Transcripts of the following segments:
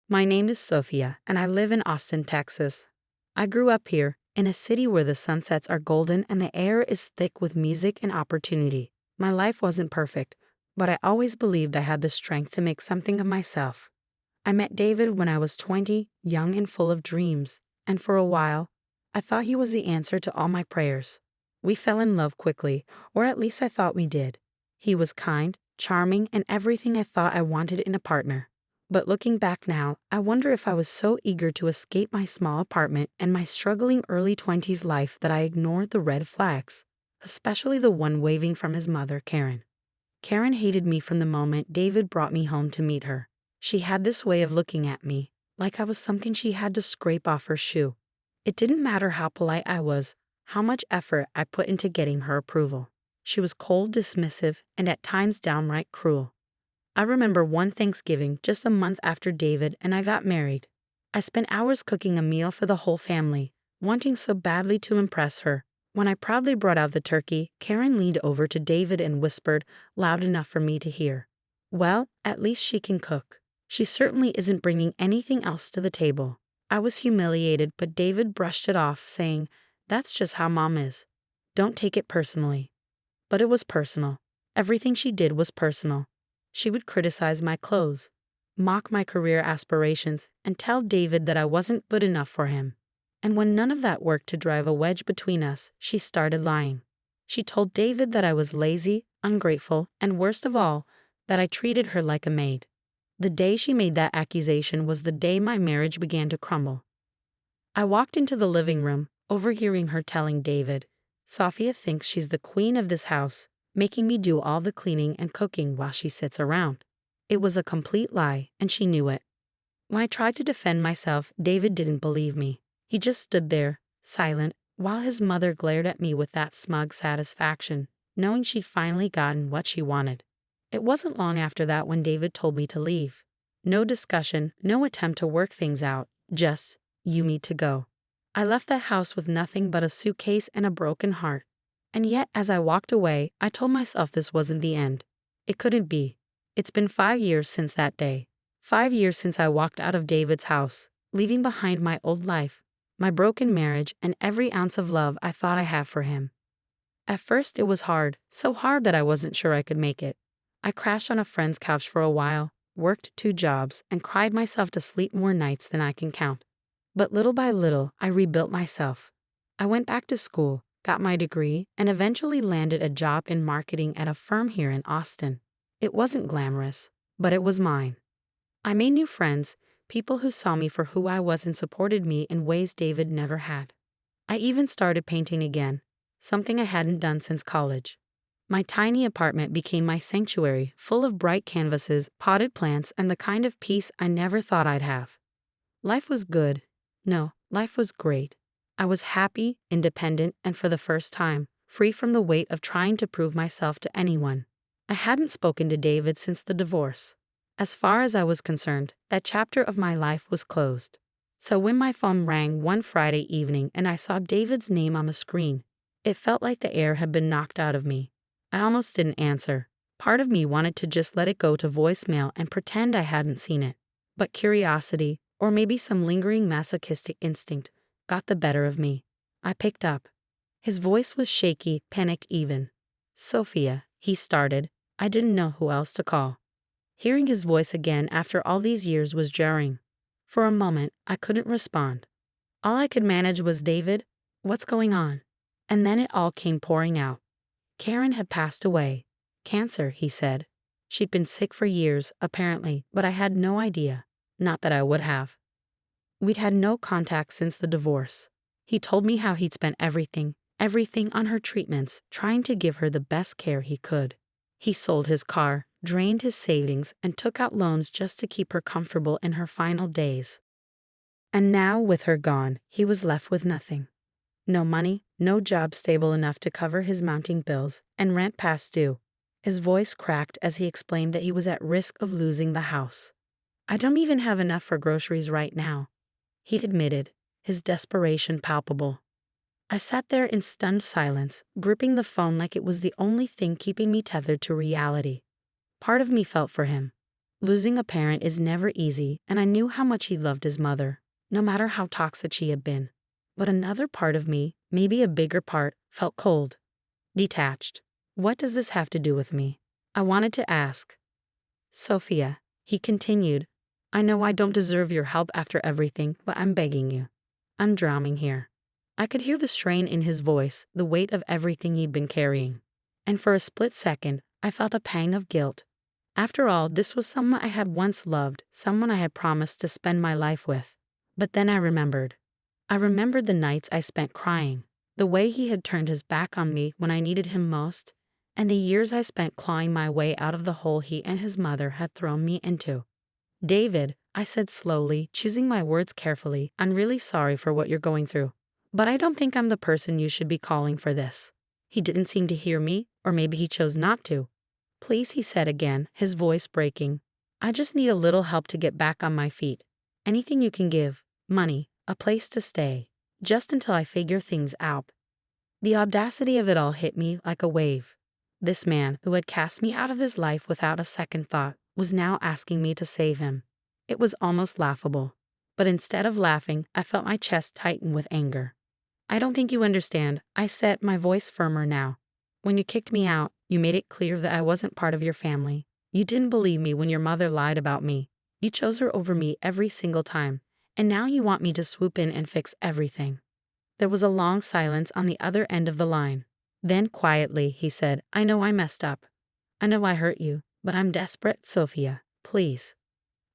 My name is Sophia, and I live in Austin, Texas. I grew up here, in a city where the sunsets are golden and the air is thick with music and opportunity. My life wasn't perfect, but I always believed I had the strength to make something of myself. I met David when I was 20, young and full of dreams, and for a while, I thought he was the answer to all my prayers. We fell in love quickly, or at least I thought we did. He was kind, charming, and everything I thought I wanted in a partner. But looking back now, I wonder if I was so eager to escape my small apartment and my struggling early 20s life that I ignored the red flags, especially the one waving from his mother, Karen. Karen hated me from the moment David brought me home to meet her. She had this way of looking at me, like I was something she had to scrape off her shoe. It didn't matter how polite I was, how much effort I put into getting her approval. She was cold, dismissive, and at times downright cruel. I remember one Thanksgiving just a month after David and I got married. I spent hours cooking a meal for the whole family, wanting so badly to impress her. When I proudly brought out the turkey, Karen leaned over to David and whispered, loud enough for me to hear, "Well, at least she can cook. She certainly isn't bringing anything else to the table." I was humiliated, but David brushed it off, saying, "That's just how Mom is. Don't take it personally." But it was personal. Everything she did was personal. She would criticize my clothes, mock my career aspirations, and tell David that I wasn't good enough for him. And when none of that worked to drive a wedge between us, she started lying. She told David that I was lazy, ungrateful, and worst of all, that I treated her like a maid. The day she made that accusation was the day my marriage began to crumble. I walked into the living room, overhearing her telling David, "Sophia thinks she's the queen of this house, making me do all the cleaning and cooking while she sits around." It was a complete lie, and she knew it. When I tried to defend myself, David didn't believe me. He just stood there, silent, while his mother glared at me with that smug satisfaction, knowing she'd finally gotten what she wanted. It wasn't long after that when David told me to leave. No discussion, no attempt to work things out, just, "You need to go." I left that house with nothing but a suitcase and a broken heart. And yet, as I walked away, I told myself this wasn't the end. It couldn't be. It's been 5 years since that day. 5 years since I walked out of David's house, leaving behind my old life, my broken marriage, and every ounce of love I thought I had for him. At first, it was hard, so hard that I wasn't sure I could make it. I crashed on a friend's couch for a while, worked 2 jobs, and cried myself to sleep more nights than I can count. But little by little, I rebuilt myself. I went back to school, got my degree, and eventually landed a job in marketing at a firm here in Austin. It wasn't glamorous, but it was mine. I made new friends, people who saw me for who I was and supported me in ways David never had. I even started painting again, something I hadn't done since college. My tiny apartment became my sanctuary, full of bright canvases, potted plants, and the kind of peace I never thought I'd have. Life was good. No, life was great. I was happy, independent, and for the first time, free from the weight of trying to prove myself to anyone. I hadn't spoken to David since the divorce. As far as I was concerned, that chapter of my life was closed. So when my phone rang one Friday evening and I saw David's name on the screen, it felt like the air had been knocked out of me. I almost didn't answer. Part of me wanted to just let it go to voicemail and pretend I hadn't seen it. But curiosity, or maybe some lingering masochistic instinct, got the better of me. I picked up. His voice was shaky, panicked even. "Sophia," he started. I didn't know who else to call. Hearing his voice again after all these years was jarring. For a moment, I couldn't respond. All I could manage was, "David, what's going on?" And then it all came pouring out. Karen had passed away. Cancer, he said. She'd been sick for years, apparently, but I had no idea. Not that I would have. We'd had no contact since the divorce. He told me how he'd spent everything on her treatments, trying to give her the best care he could. He sold his car, drained his savings, and took out loans just to keep her comfortable in her final days. And now, with her gone, he was left with nothing. No money, no job stable enough to cover his mounting bills, and rent past due. His voice cracked as he explained that he was at risk of losing the house. "I don't even have enough for groceries right now," he admitted, his desperation palpable. I sat there in stunned silence, gripping the phone like it was the only thing keeping me tethered to reality. Part of me felt for him. Losing a parent is never easy, and I knew how much he loved his mother, no matter how toxic she had been. But another part of me, maybe a bigger part, felt cold, detached. What does this have to do with me? I wanted to ask. Sophia, he continued, I know I don't deserve your help after everything, but I'm begging you. I'm drowning here. I could hear the strain in his voice, the weight of everything he'd been carrying. And for a split second, I felt a pang of guilt. After all, this was someone I had once loved, someone I had promised to spend my life with. But then I remembered. I remembered the nights I spent crying, the way he had turned his back on me when I needed him most, and the years I spent clawing my way out of the hole he and his mother had thrown me into. David, I said slowly, choosing my words carefully, I'm really sorry for what you're going through. But I don't think I'm the person you should be calling for this. He didn't seem to hear me, or maybe he chose not to. Please, he said again, his voice breaking. I just need a little help to get back on my feet. Anything you can give, money, a place to stay, just until I figure things out. The audacity of it all hit me like a wave. This man, who had cast me out of his life without a second thought, was now asking me to save him. It was almost laughable. But instead of laughing, I felt my chest tighten with anger. I don't think you understand, I said, my voice firmer now. When you kicked me out, you made it clear that I wasn't part of your family. You didn't believe me when your mother lied about me. You chose her over me every single time. And now you want me to swoop in and fix everything. There was a long silence on the other end of the line. Then quietly, he said, I know I messed up. I know I hurt you, but I'm desperate, Sophia. Please.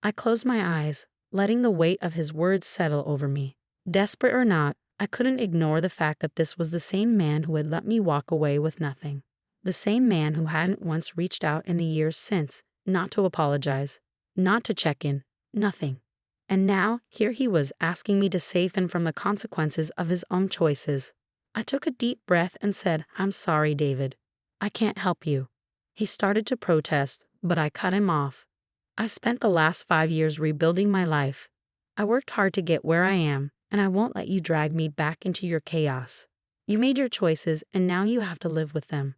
I closed my eyes, letting the weight of his words settle over me. Desperate or not, I couldn't ignore the fact that this was the same man who had let me walk away with nothing. The same man who hadn't once reached out in the years since, not to apologize, not to check in, nothing. And now, here he was asking me to save him from the consequences of his own choices. I took a deep breath and said, I'm sorry, David. I can't help you. He started to protest, but I cut him off. I spent the last 5 years rebuilding my life. I worked hard to get where I am, and I won't let you drag me back into your chaos. You made your choices, and now you have to live with them.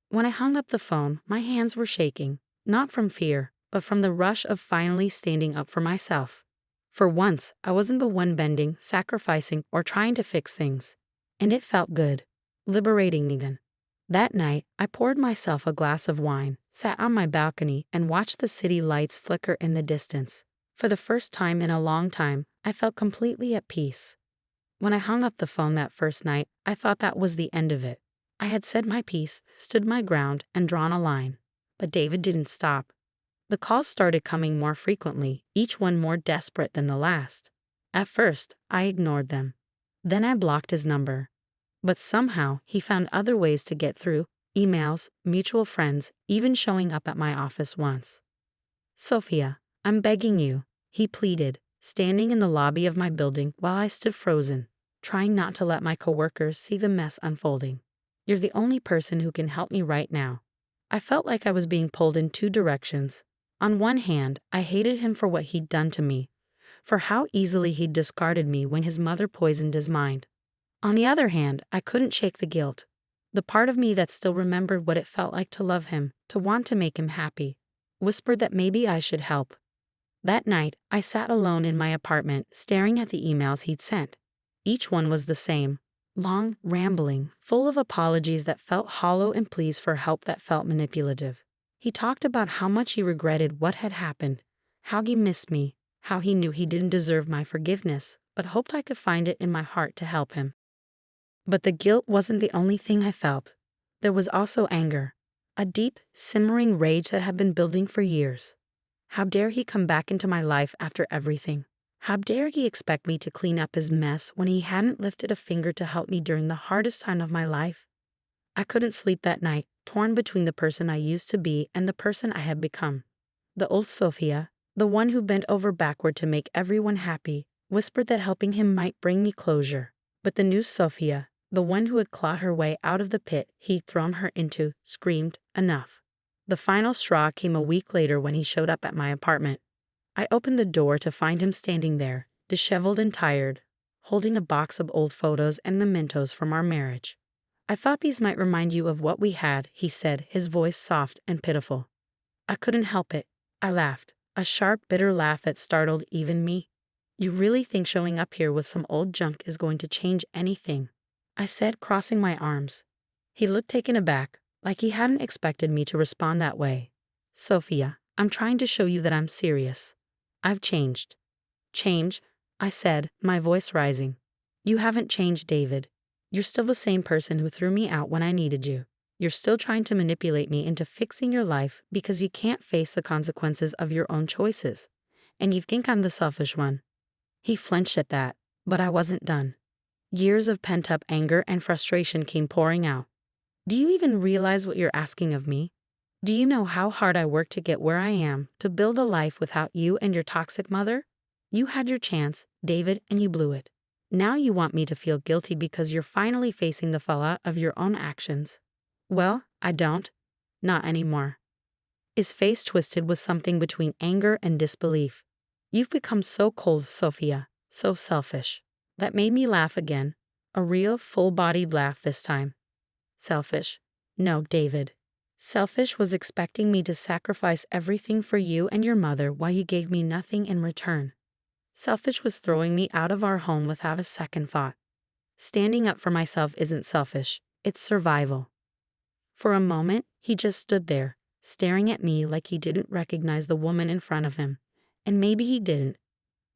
When I hung up the phone, my hands were shaking, not from fear, but from the rush of finally standing up for myself. For once, I wasn't the one bending, sacrificing, or trying to fix things. And it felt good, liberating even. That night, I poured myself a glass of wine, sat on my balcony, and watched the city lights flicker in the distance. For the first time in a long time, I felt completely at peace. When I hung up the phone that first night, I thought that was the end of it. I had said my piece, stood my ground, and drawn a line. But David didn't stop. The calls started coming more frequently, each one more desperate than the last. At first, I ignored them. Then I blocked his number. But somehow, he found other ways to get through, emails, mutual friends, even showing up at my office once. Sophia, I'm begging you, he pleaded, standing in the lobby of my building while I stood frozen, trying not to let my coworkers see the mess unfolding. You're the only person who can help me right now. I felt like I was being pulled in two directions. On one hand, I hated him for what he'd done to me, for how easily he'd discarded me when his mother poisoned his mind. On the other hand, I couldn't shake the guilt. The part of me that still remembered what it felt like to love him, to want to make him happy, whispered that maybe I should help. That night, I sat alone in my apartment, staring at the emails he'd sent. Each one was the same, long, rambling, full of apologies that felt hollow and pleas for help that felt manipulative. He talked about how much he regretted what had happened, how he missed me, how he knew he didn't deserve my forgiveness, but hoped I could find it in my heart to help him. But the guilt wasn't the only thing I felt. There was also anger, a deep, simmering rage that had been building for years. How dare he come back into my life after everything? How dare he expect me to clean up his mess when he hadn't lifted a finger to help me during the hardest time of my life? I couldn't sleep that night, torn between the person I used to be and the person I had become. The old Sophia, the one who bent over backward to make everyone happy, whispered that helping him might bring me closure. But the new Sophia, the one who had clawed her way out of the pit he'd thrown her into, screamed, enough. The final straw came a week later when he showed up at my apartment. I opened the door to find him standing there, disheveled and tired, holding a box of old photos and mementos from our marriage. I thought these might remind you of what we had, he said, his voice soft and pitiful. I couldn't help it. I laughed, a sharp, bitter laugh that startled even me. You really think showing up here with some old junk is going to change anything? I said, crossing my arms. He looked taken aback, like he hadn't expected me to respond that way. Sophia, I'm trying to show you that I'm serious. I've changed. Change? I said, my voice rising. You haven't changed, David. You're still the same person who threw me out when I needed you. You're still trying to manipulate me into fixing your life because you can't face the consequences of your own choices. And you think I'm the selfish one. He flinched at that, but I wasn't done. Years of pent-up anger and frustration came pouring out. Do you even realize what you're asking of me? Do you know how hard I worked to get where I am, to build a life without you and your toxic mother? You had your chance, David, and you blew it. Now you want me to feel guilty because you're finally facing the fallout of your own actions. Well, I don't. Not anymore. His face twisted with something between anger and disbelief. You've become so cold, Sophia, so selfish. That made me laugh again, a real full-bodied laugh this time. Selfish? No, David. Selfish was expecting me to sacrifice everything for you and your mother while you gave me nothing in return. Selfish was throwing me out of our home without a second thought. Standing up for myself isn't selfish, it's survival. For a moment, he just stood there, staring at me like he didn't recognize the woman in front of him. And maybe he didn't.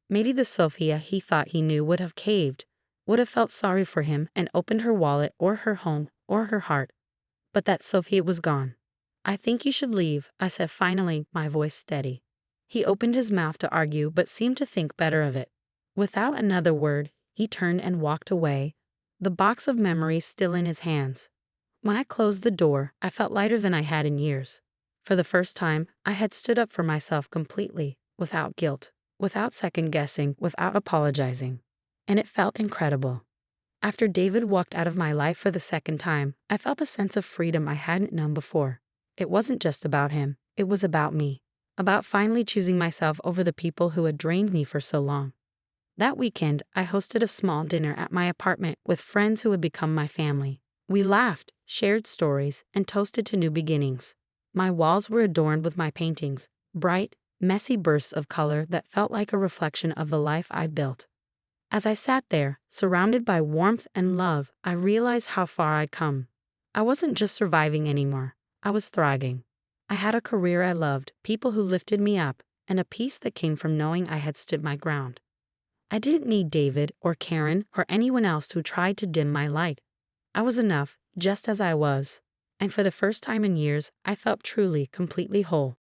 Maybe the Sophia he thought he knew would have caved, would have felt sorry for him and opened her wallet or her home or her heart. But that Sophia was gone. I think you should leave, I said finally, my voice steady. He opened his mouth to argue but seemed to think better of it. Without another word, he turned and walked away, the box of memories still in his hands. When I closed the door, I felt lighter than I had in years. For the first time, I had stood up for myself completely, without guilt, without second-guessing, without apologizing. And it felt incredible. After David walked out of my life for the second time, I felt a sense of freedom I hadn't known before. It wasn't just about him, it was about me. About finally choosing myself over the people who had drained me for so long. That weekend, I hosted a small dinner at my apartment with friends who had become my family. We laughed, shared stories, and toasted to new beginnings. My walls were adorned with my paintings, bright, messy bursts of color that felt like a reflection of the life I built. As I sat there, surrounded by warmth and love, I realized how far I'd come. I wasn't just surviving anymore, I was thriving. I had a career I loved, people who lifted me up, and a peace that came from knowing I had stood my ground. I didn't need David or Karen or anyone else who tried to dim my light. I was enough, just as I was. And for the first time in years, I felt truly, completely whole.